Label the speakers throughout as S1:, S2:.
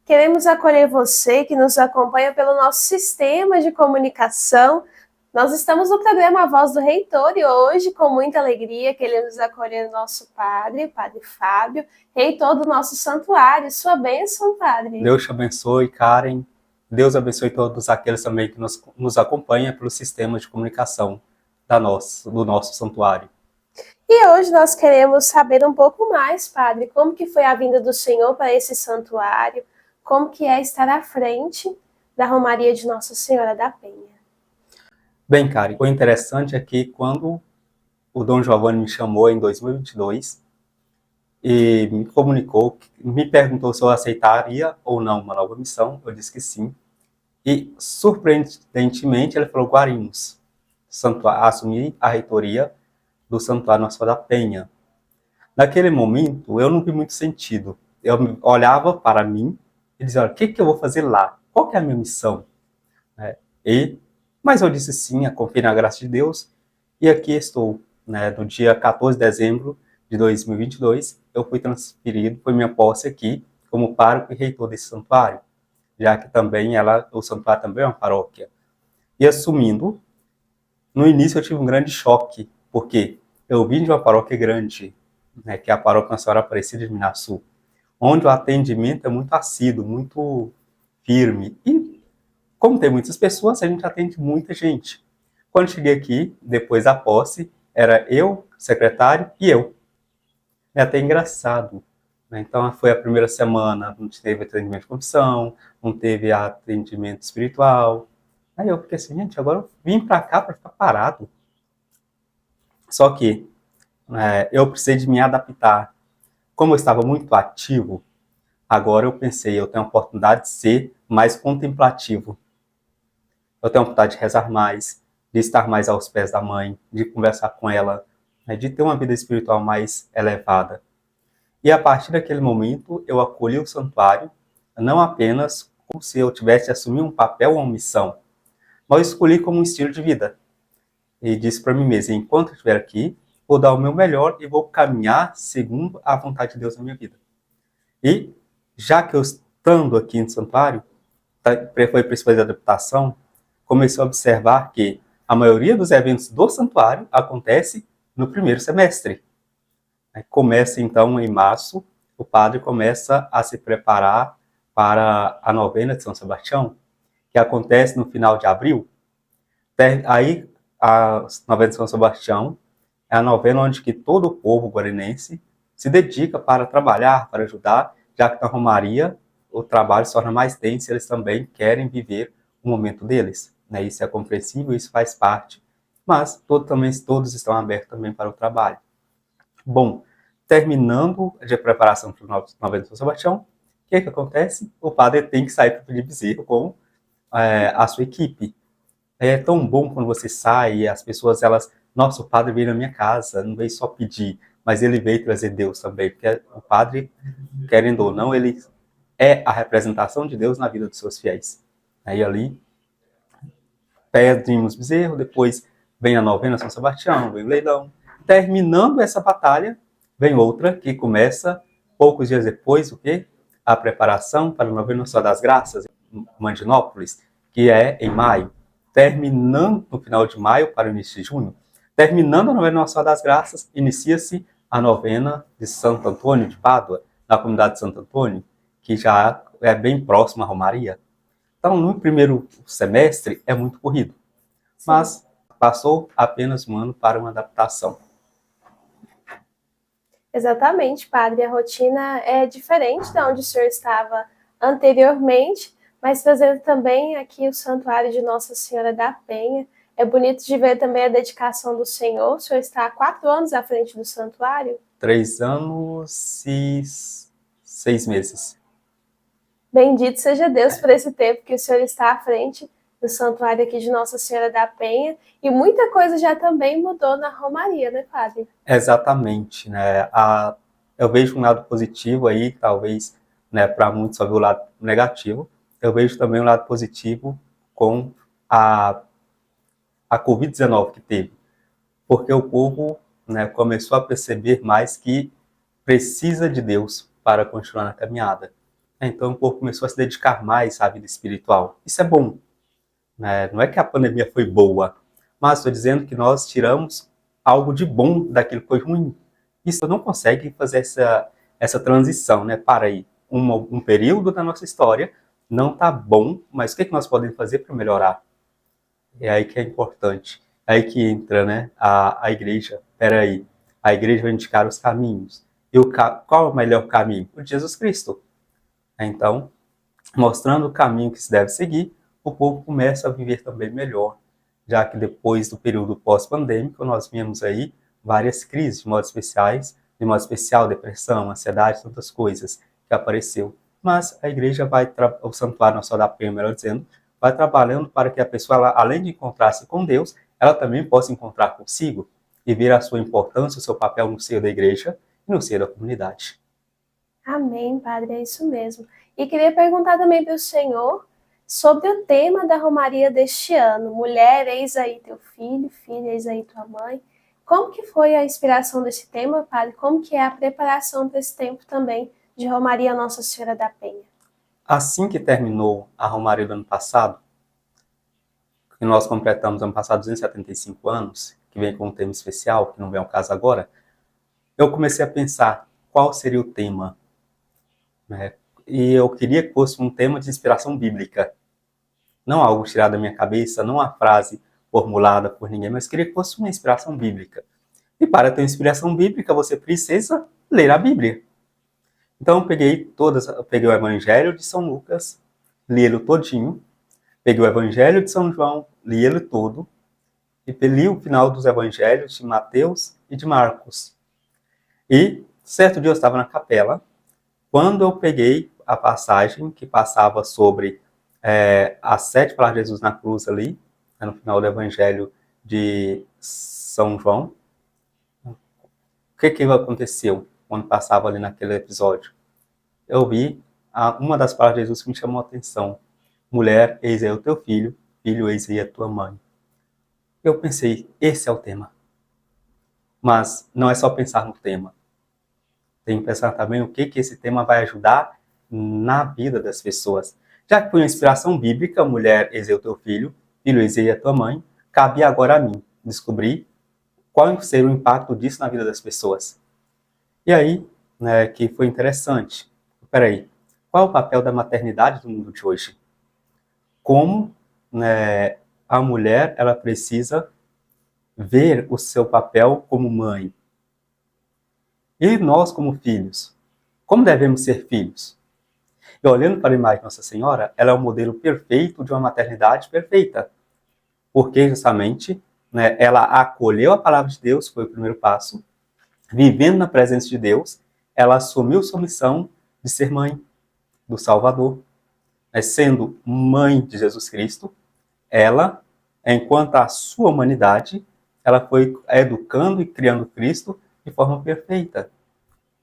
S1: Queremos acolher você que nos acompanha pelo nosso sistema de comunicação. Nós estamos no programa A Voz do Reitor e hoje, com muita alegria, queremos acolher o nosso padre, Padre Fábio, reitor do nosso santuário. Sua bênção, padre.
S2: Deus te abençoe, Karen. Deus abençoe todos aqueles também que nos acompanham pelo sistema de comunicação do nosso santuário.
S1: E hoje nós queremos saber um pouco mais, padre, como que foi a vinda do Senhor para esse santuário, como que é estar à frente da Romaria de Nossa Senhora da Penha.
S2: Bem, Karen, o interessante é que quando o Dom Giovanni me chamou em 2022 e me comunicou, me perguntou se eu aceitaria ou não uma nova missão, eu disse que sim. E, surpreendentemente, ele falou: Guarinos, assumir a reitoria do Santuário Nossa Senhora da Penha. Naquele momento, eu não vi muito sentido. Eu olhava para mim e dizia: olha, o que eu vou fazer lá? Qual que é a minha missão? Mas eu disse sim, confiei na graça de Deus, e aqui estou. No dia 14 de dezembro de 2022, eu fui transferido, foi minha posse aqui, como pároco e reitor desse santuário, já que também o santuário também é uma paróquia. E assumindo, no início eu tive um grande choque, porque eu vim de uma paróquia grande, que é a paróquia Nossa Senhora Aparecida de Minaçu, onde o atendimento é muito assíduo, muito firme. E como tem muitas pessoas, a gente atende muita gente. Quando cheguei aqui, depois da posse, era eu, secretário, e eu. É até engraçado. Então, foi a primeira semana, não teve atendimento de confissão, não teve atendimento espiritual. Aí eu fiquei assim, gente, agora eu vim para cá para ficar parado. Só que eu precisei de me adaptar. Como eu estava muito ativo, agora eu pensei, eu tenho a oportunidade de ser mais contemplativo. Eu tenho a oportunidade de rezar mais, de estar mais aos pés da mãe, de conversar com ela, de ter uma vida espiritual mais elevada. E a partir daquele momento, eu acolhi o santuário, não apenas como se eu tivesse assumido um papel ou uma missão, mas eu escolhi como um estilo de vida. E disse para mim mesmo, enquanto eu estiver aqui, vou dar o meu melhor e vou caminhar segundo a vontade de Deus na minha vida. E, já que eu estando aqui no santuário, foi para de adaptação, comecei a observar que a maioria dos eventos do santuário acontece no primeiro semestre. Começa então em março, o padre começa a se preparar para a novena de São Sebastião, que acontece no final de abril. Aí, a novena de São Sebastião é a novena onde que todo o povo guarinense se dedica para trabalhar, para ajudar, já que na Romaria o trabalho se torna mais tenso e eles também querem viver o momento deles. Isso é compreensível, isso faz parte, mas todos estão abertos também para o trabalho. Bom, terminando a preparação para o novena de São Sebastião, o que acontece? O padre tem que sair para pedir bezerro com a sua equipe. É tão bom quando você sai e as pessoas, nossa, o padre veio na minha casa, não veio só pedir, mas ele veio trazer Deus também, porque o padre, querendo ou não, ele é a representação de Deus na vida dos seus fiéis. Aí ali, pedimos bezerro, depois vem a novena São Sebastião, vem o leilão. Terminando essa batalha, vem outra que começa poucos dias depois, o quê? A preparação para a novena Nossa Senhora das Graças, em Mandinópolis, que é em maio. Terminando no final de maio para o início de junho, terminando a novena Nossa Senhora das Graças, inicia-se a novena de Santo Antônio de Pádua, na comunidade de Santo Antônio, que já é bem próxima à Romaria. Então, no primeiro semestre é muito corrido, mas passou apenas um ano para uma adaptação.
S1: Exatamente, padre. A rotina é diferente da onde o senhor estava anteriormente, mas trazendo também aqui o santuário de Nossa Senhora da Penha. É bonito de ver também a dedicação do senhor. O senhor está há 4 anos à frente do santuário?
S2: 3 anos e 6 meses.
S1: Bendito seja Deus por esse tempo que o senhor está à frente do santuário aqui de Nossa Senhora da Penha. E muita coisa já também mudou na Romaria, né, padre?
S2: Exatamente, né? Eu vejo um lado positivo aí, talvez, né, para muitos só ver o lado negativo. Eu vejo também um lado positivo com a Covid-19 que teve, porque o povo, né, começou a perceber mais que precisa de Deus para continuar na caminhada. Então o povo começou a se dedicar mais à vida espiritual. Isso é bom, né? Não é que a pandemia foi boa, mas estou dizendo que nós tiramos algo de bom daquilo que foi ruim. Isso não consegue fazer essa transição, né? Para aí, um período da nossa história não está bom, mas o que nós podemos fazer para melhorar? É aí que é importante. É aí que entra, né, a igreja. Espera aí, a igreja vai indicar os caminhos. E qual é o melhor caminho? O de Jesus Cristo. Então, mostrando o caminho que se deve seguir, o povo começa a viver também melhor, já que depois do período pós-pandêmico, nós vimos aí várias crises, de modo especial, depressão, ansiedade, tantas coisas que apareceu. Mas a igreja vai, o santuário Nossa da Penha, melhor dizendo, vai trabalhando para que a pessoa, ela, além de encontrar-se com Deus, ela também possa encontrar consigo e ver a sua importância, o seu papel no seio da igreja e no seio da comunidade.
S1: Amém, Padre, é isso mesmo. E queria perguntar também para o Senhor sobre o tema da Romaria deste ano. Mulher, eis aí teu filho, filha, eis aí tua mãe. Como que foi a inspiração desse tema, Padre? Como que é a preparação para esse tempo também de Romaria Nossa Senhora da Penha?
S2: Assim que terminou a Romaria do ano passado, que nós completamos ano passado 275 anos, que vem com um tema especial, que não vem ao caso agora, eu comecei a pensar qual seria o tema, né? E eu queria que fosse um tema de inspiração bíblica, não algo tirado da minha cabeça, não uma frase formulada por ninguém, mas queria que fosse uma inspiração bíblica. E para ter inspiração bíblica, você precisa ler a Bíblia. Então eu peguei o Evangelho de São Lucas, li ele todinho, peguei o Evangelho de São João, li ele todo, e li o final dos Evangelhos de Mateus e de Marcos. E certo dia eu estava na capela, quando eu peguei a passagem que passava sobre as 7 palavras de Jesus na cruz ali, no final do Evangelho de São João, o que aconteceu quando passava ali naquele episódio? Eu vi uma das palavras de Jesus que me chamou a atenção. Mulher, eis aí o teu filho, filho, eis aí a tua mãe. Eu pensei, esse é o tema. Mas não é só pensar no tema. Tem que pensar também o que esse tema vai ajudar na vida das pessoas. Já que foi uma inspiração bíblica, mulher, eis aí o teu filho, filho, eis aí a tua mãe, cabe agora a mim descobrir qual seria o impacto disso na vida das pessoas. E aí, né, que foi interessante. Peraí, qual é o papel da maternidade no mundo de hoje? Como, né, a mulher ela precisa ver o seu papel como mãe. E nós, como filhos, como devemos ser filhos? E olhando para a imagem de Nossa Senhora, ela é o modelo perfeito de uma maternidade perfeita. Porque, justamente, né, ela acolheu a palavra de Deus, foi o primeiro passo. Vivendo na presença de Deus, ela assumiu sua missão de ser mãe do Salvador. Sendo mãe de Jesus Cristo, ela, enquanto a sua humanidade, ela foi educando e criando Cristo de forma perfeita.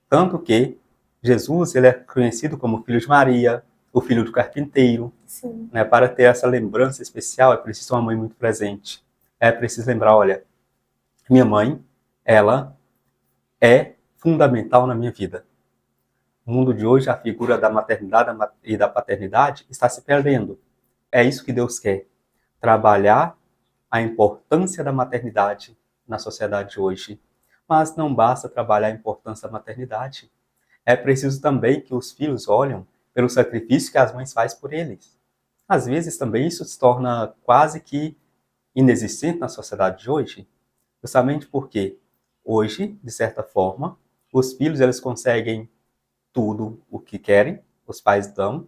S2: Tanto que Jesus ele é conhecido como filho de Maria, o filho do carpinteiro. Né? Para ter essa lembrança especial, é preciso uma mãe muito presente. É preciso lembrar, olha, minha mãe, ela é fundamental na minha vida. No mundo de hoje, a figura da maternidade e da paternidade está se perdendo. É isso que Deus quer. Trabalhar a importância da maternidade na sociedade hoje. Mas não basta trabalhar a importância da maternidade. É preciso também que os filhos olhem pelo sacrifício que as mães fazem por eles. Às vezes também isso se torna quase que inexistente na sociedade de hoje, justamente porque hoje, de certa forma, os filhos eles conseguem tudo o que querem, os pais dão,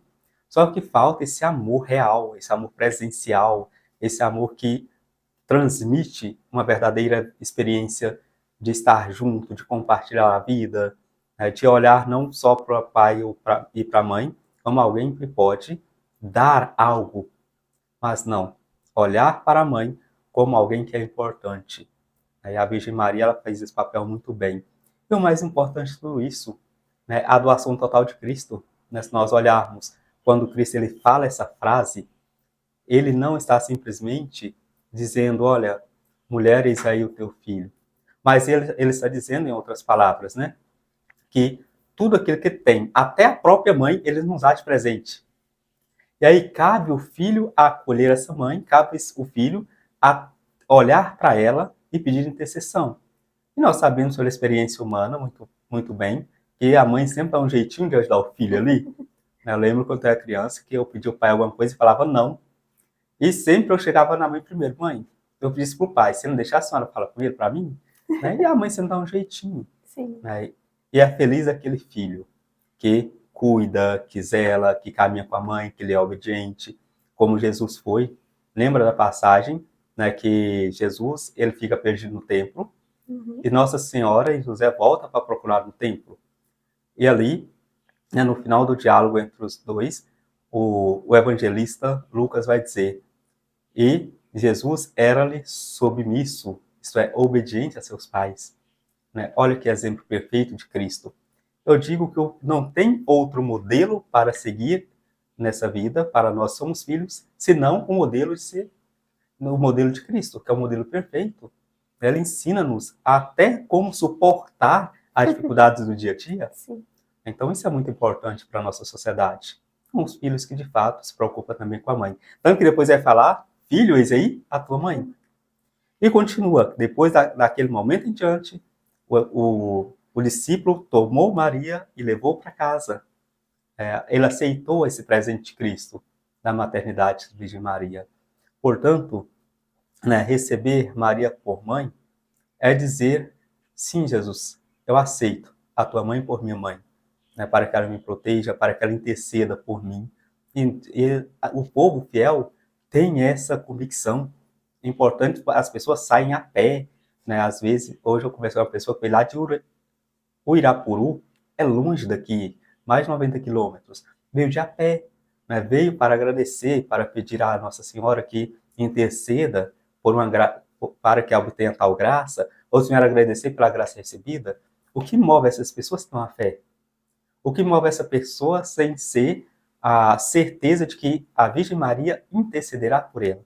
S2: só que falta esse amor real, esse amor presencial, esse amor que transmite uma verdadeira experiência de estar junto, de compartilhar a vida, né, de olhar não só para o pai e para a mãe, como alguém que pode dar algo, mas não, olhar para a mãe como alguém que é importante. A Virgem Maria ela fez esse papel muito bem. E o mais importante de tudo isso, né, a doação total de Cristo. Né, se nós olharmos, quando Cristo ele fala essa frase, ele não está simplesmente dizendo, olha, mulher, eis aí o teu filho. Mas ele está dizendo, em outras palavras, né, que tudo aquilo que tem, até a própria mãe, ele nos dá de presente. E aí cabe o filho a acolher essa mãe, cabe o filho a olhar para ela e pedir intercessão. E nós sabemos pela experiência humana, muito, muito bem, que a mãe sempre dá um jeitinho de ajudar o filho ali. Eu lembro quando eu era criança que eu pedi ao pai alguma coisa e falava não. E sempre eu chegava na mãe primeiro, mãe, eu pedisse pro pai, se não deixar a senhora falar com ele para mim, né? E a mãe sempre dá um jeitinho.
S1: Sim.
S2: Né? E é feliz aquele filho que cuida, que zela, que caminha com a mãe, que ele é obediente, como Jesus foi. Lembra da passagem, né, que Jesus ele fica perdido no templo, e Nossa Senhora e José voltam para procurar no templo. E ali, né, no final do diálogo entre os dois, o evangelista Lucas vai dizer: e Jesus era-lhe submisso, isto é, obediente a seus pais. Né? Olha que exemplo perfeito de Cristo. Eu digo que não tem outro modelo para seguir nessa vida, para nós somos filhos, senão o modelo de Cristo, que é o modelo perfeito. Ela ensina-nos até como suportar as dificuldades do dia a dia.
S1: Sim.
S2: Então isso é muito importante para a nossa sociedade. Os filhos que de fato se preocupam também com a mãe. Tanto que depois vai falar, filho, eis aí a tua mãe. E continua, depois daquele momento em diante, o discípulo tomou Maria e levou para casa. Ele aceitou esse presente de Cristo, da maternidade de Virgem Maria. Portanto, né, receber Maria por mãe é dizer, sim, Jesus, eu aceito a tua mãe por minha mãe, né, para que ela me proteja, para que ela interceda por mim. E o povo fiel tem essa convicção. É importante, as pessoas saem a pé, né? Às vezes, hoje eu conversei com uma pessoa que veio lá de Uirapuru, é longe daqui, mais de 90 quilômetros. Veio de a pé, né? Veio para agradecer, para pedir à Nossa Senhora que interceda para que obtenha tal graça, ou Senhor agradecer pela graça recebida. O que move essas pessoas que estão à fé? O que move essa pessoa sem ser a certeza de que a Virgem Maria intercederá por ela?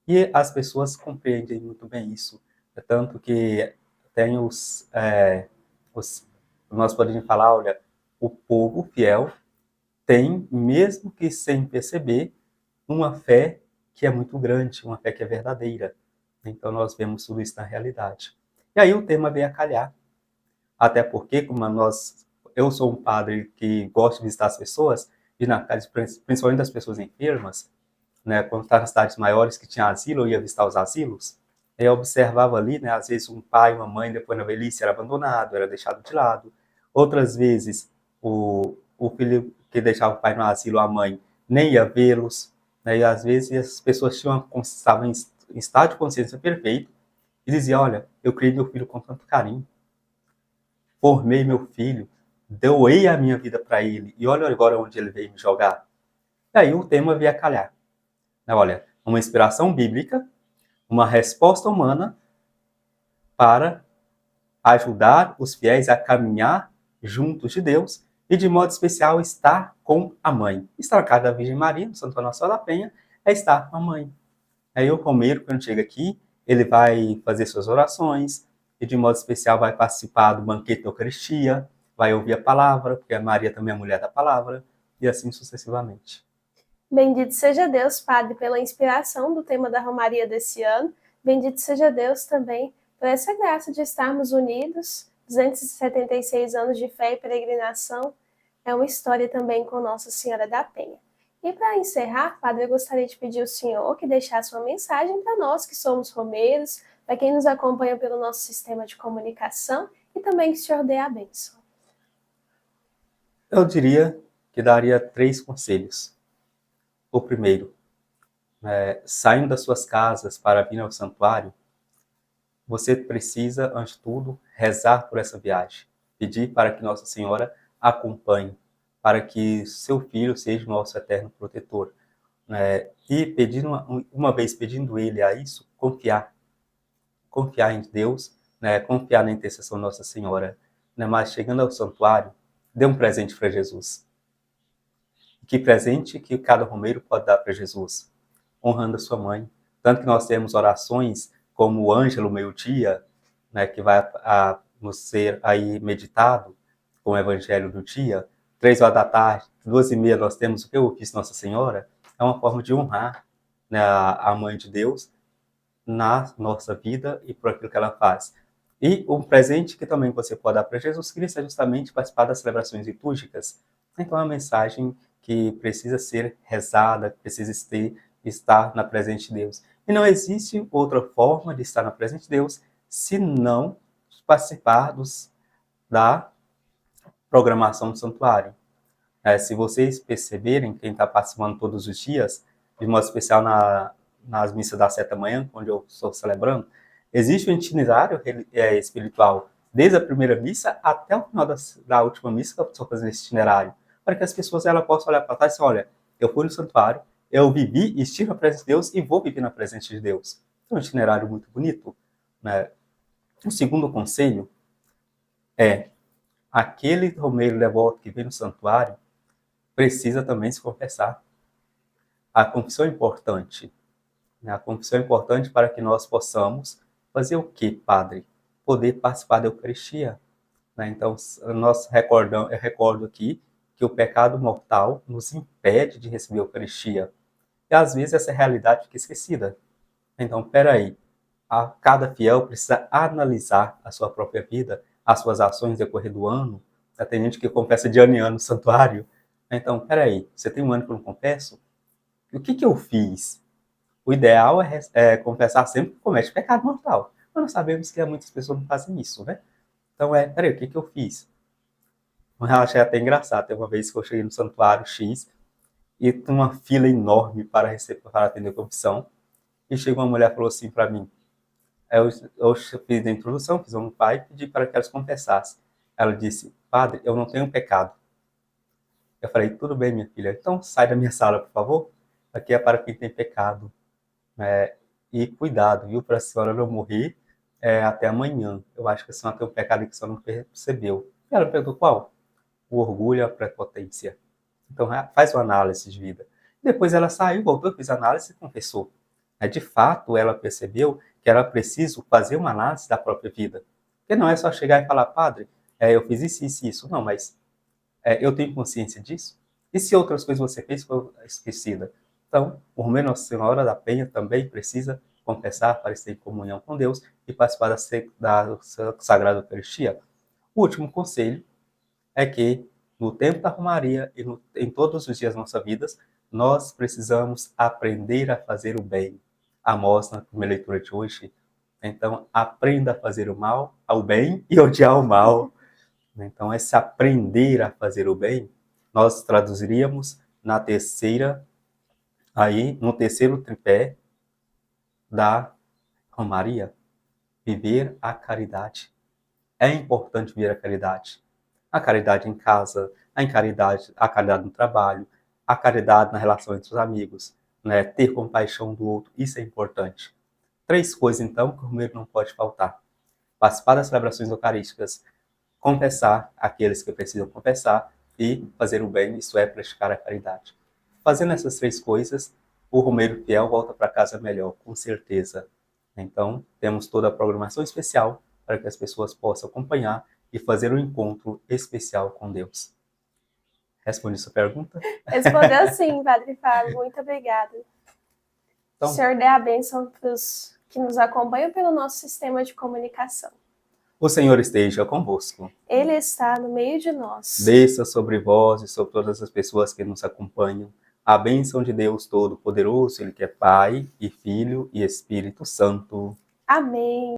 S2: E as pessoas compreendem muito bem isso. Tanto que tem nós podemos falar, olha, o povo fiel tem, mesmo que sem perceber, uma fé que é muito grande, uma fé que é verdadeira. Então nós vemos tudo isso na realidade. E aí o tema vem a calhar. Até porque, eu sou um padre que gosta de visitar as pessoas, e na casa, principalmente das pessoas enfermas, né, quando estava nas cidades maiores que tinha asilo, eu ia visitar os asilos, eu observava ali, né, às vezes um pai, uma mãe, depois na velhice era abandonado, era deixado de lado. Outras vezes, o filho que deixava o pai no asilo, a mãe, nem ia vê-los. Né, e às vezes as pessoas estavam em estado de consciência perfeito e diziam, olha, eu criei meu filho com tanto carinho, formei meu filho, doei a minha vida para ele, e olha agora onde ele veio me jogar. E aí o tema veio a calhar. Olha, uma inspiração bíblica, uma resposta humana para ajudar os fiéis a caminhar juntos de Deus e, de modo especial, estar com a mãe. Estar na casa da Virgem Maria, no Santo Nosso da Penha, é estar com a mãe. Aí o romeiro, quando chega aqui, ele vai fazer suas orações e, de modo especial, vai participar do banquete da Eucaristia, vai ouvir a palavra, porque a Maria também é a mulher da palavra, e assim sucessivamente.
S1: Bendito seja Deus, Padre, pela inspiração do tema da Romaria desse ano. Bendito seja Deus também por essa graça de estarmos unidos. 276 anos de fé e peregrinação é uma história também com Nossa Senhora da Penha. E para encerrar, Padre, eu gostaria de pedir ao senhor que deixasse uma mensagem para nós que somos romeiros, para quem nos acompanha pelo nosso sistema de comunicação e também que o senhor dê a bênção.
S2: Eu diria que daria 3 conselhos. O primeiro, saindo das suas casas para vir ao santuário, você precisa, antes de tudo, rezar por essa viagem. Pedir para que Nossa Senhora acompanhe, para que seu filho seja o nosso eterno protetor. E pedindo, uma vez pedindo ele a isso, confiar em Deus, confiar na intercessão de Nossa Senhora. Mas chegando ao santuário, dê um presente para Jesus. Que presente que cada romeiro pode dar para Jesus? Honrando a sua mãe. Tanto que nós temos orações como o Ângelo Meio-Dia, que vai nos ser aí meditado, com o evangelho do dia, 3 horas da tarde, 2h30 nós temos o que eu fiz Nossa Senhora, é uma forma de honrar, né, a Mãe de Deus na nossa vida e por aquilo que ela faz. E um presente que também você pode dar para Jesus Cristo é justamente participar das celebrações litúrgicas. Então é uma mensagem que precisa ser rezada, precisa estar na presença de Deus. E não existe outra forma de estar na presença de Deus se não participar da programação do santuário. Se vocês perceberem, quem está participando todos os dias, de modo especial nas missas das 7 da manhã, onde eu estou celebrando, existe um itinerário espiritual, desde a primeira missa até o final da última missa, que eu estou fazendo esse itinerário, para que as pessoas possam olhar para trás e dizer, olha, eu fui no santuário, eu vivi e estive na presença de Deus e vou viver na presença de Deus. É um itinerário muito bonito, né? O segundo conselho é aquele romeiro devoto que vem no santuário precisa também se confessar. A confissão é importante. A confissão é importante para que nós possamos fazer o quê, Padre? Poder participar da Eucaristia. Então, eu recordo aqui que o pecado mortal nos impede de receber a Eucaristia. E às vezes essa realidade fica esquecida. Então, peraí, cada fiel precisa analisar a sua própria vida, as suas ações no decorrer do ano. Tem gente que confessa de ano em ano no santuário. Então, peraí, você tem um ano que eu não confesso? O que eu fiz? O ideal é confessar sempre que comete pecado mortal. Mas nós sabemos que muitas pessoas não fazem isso, né? Então, peraí, o que eu fiz? Eu achei até engraçado. Teve uma vez que eu cheguei no santuário X e tinha uma fila enorme para atender a confissão. E chegou uma mulher e falou assim para mim, eu fiz a introdução, fiz um pai e pedi para que ela se confessasse. Ela disse, Padre, eu não tenho pecado. Eu falei, tudo bem, minha filha, então sai da minha sala, por favor. Aqui é para quem tem pecado. E cuidado, viu, para a senhora não morrer até amanhã. Eu acho que a senhora tem um pecado que a senhora não percebeu. E ela perguntou qual? O orgulho e a prepotência. Então, faz uma análise de vida. Depois ela saiu, voltou, fez análise e confessou. De fato, ela percebeu que era preciso fazer uma análise da própria vida. Porque não é só chegar e falar, Padre, eu fiz isso, isso e isso. Não, mas eu tenho consciência disso? E se outras coisas você fez foram esquecidas? Então, o Romeiro Nossa Senhora da Penha também precisa confessar para estar em comunhão com Deus e participar da Sagrada Eucaristia. O último conselho é que, no tempo da Romaria e em todos os dias das nossas vidas, nós precisamos aprender a fazer o bem. Amós, na primeira leitura de hoje. Então, aprenda a fazer o bem e odiar o mal. Então, esse aprender a fazer o bem, nós traduziríamos no terceiro tripé da Romaria, viver a caridade. É importante viver a caridade. A caridade em casa, a caridade no trabalho, a caridade na relação entre os amigos, né? Ter compaixão do outro, isso é importante. 3 coisas, então, que o Romeiro não pode faltar. Participar das celebrações eucarísticas, confessar aqueles que precisam confessar e fazer o bem, isso é, praticar a caridade. Fazendo essas 3 coisas, o Romeiro fiel volta para casa melhor, com certeza. Então, temos toda a programação especial para que as pessoas possam acompanhar e fazer um encontro especial com Deus. Respondi sua pergunta?
S1: Respondeu sim, Padre Fábio. Muito obrigada. Então, o Senhor dê a bênção para os que nos acompanham pelo nosso sistema de comunicação.
S2: O Senhor esteja convosco.
S1: Ele está no meio de nós.
S2: Desça sobre vós e sobre todas as pessoas que nos acompanham a bênção de Deus Todo-Poderoso, Ele que é Pai e Filho e Espírito Santo.
S1: Amém.